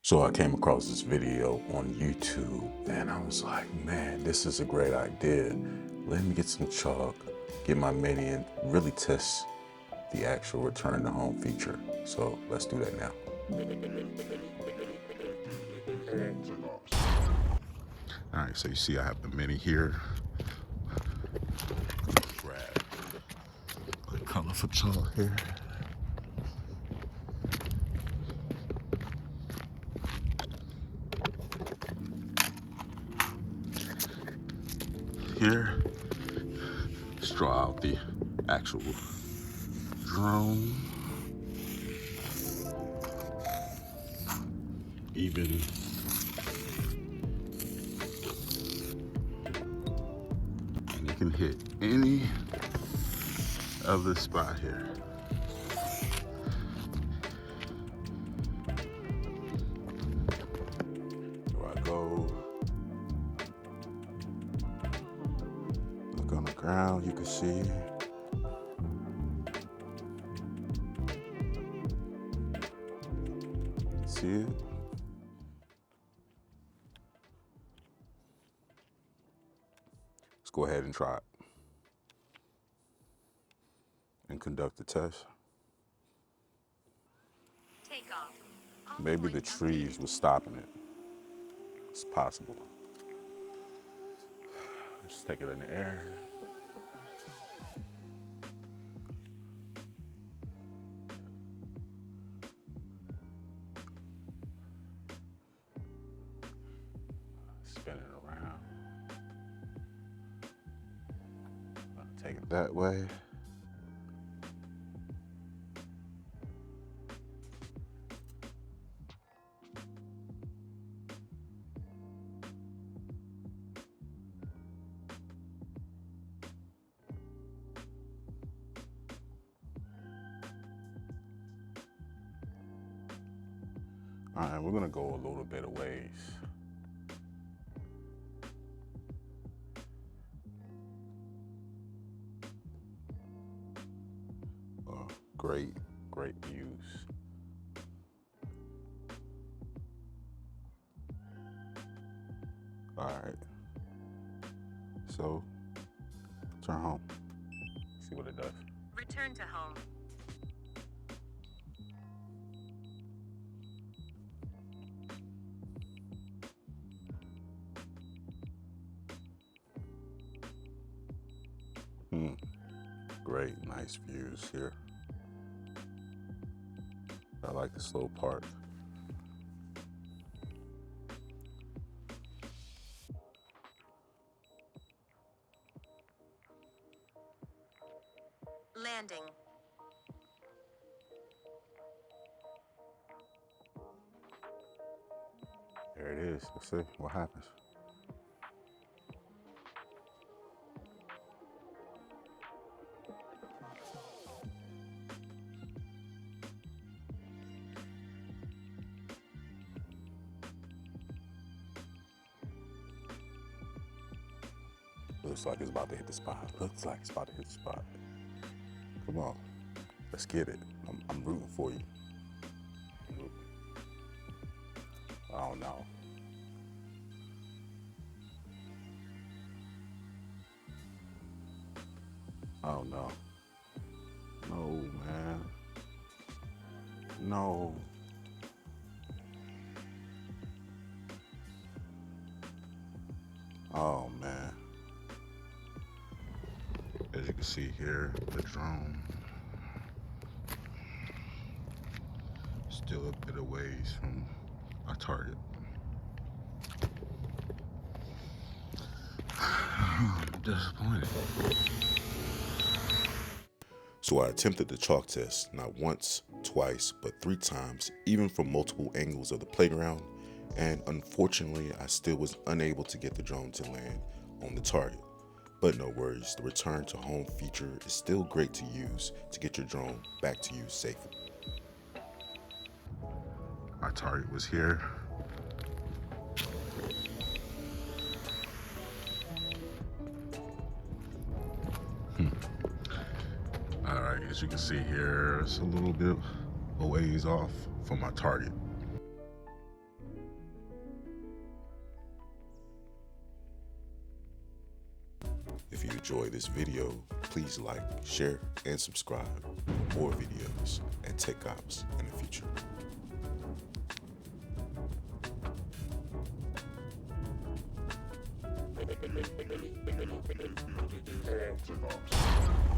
So I came across this video on YouTube and I was like, man, this is a great idea. Let me get some chalk, get my Mini and really test the actual return to home feature. So let's do that now. All right, so you see I have the Mini here. Grab a colorful chalk here. Here, let's draw out the actual drone. Even and you can hit any other spot here. So I go look on the ground, you can see. See it? Let's go ahead and try it and conduct the test. Take off. Maybe the trees were stopping it. It's possible. Just take it in the air. Spin it around. I'll take it that way. All right, we're gonna go a little bit of ways. Great views. All right, so turn home, see what it does. Return to home. Great, nice views here. I like the slow part. Landing. There it is. Let's see what happens. Looks like it's about to hit the spot. Looks like it's about to hit the spot. Come on, let's get it. I'm rooting for you. I don't know. Oh no. No, man. No. Oh man. As you can see here, the drone still a bit of ways from our target. I'm disappointed. So I attempted the chalk test not once, twice, but 3 times, even from multiple angles of the playground, and unfortunately I still was unable to get the drone to land on the target. But no worries, the return to home feature is still great to use to get your drone back to you safely. Our target was here. All right, as you can see here, it's a little bit a ways off from my target. If you enjoy this video, please like, share, and subscribe for more videos and takeoffs in the future.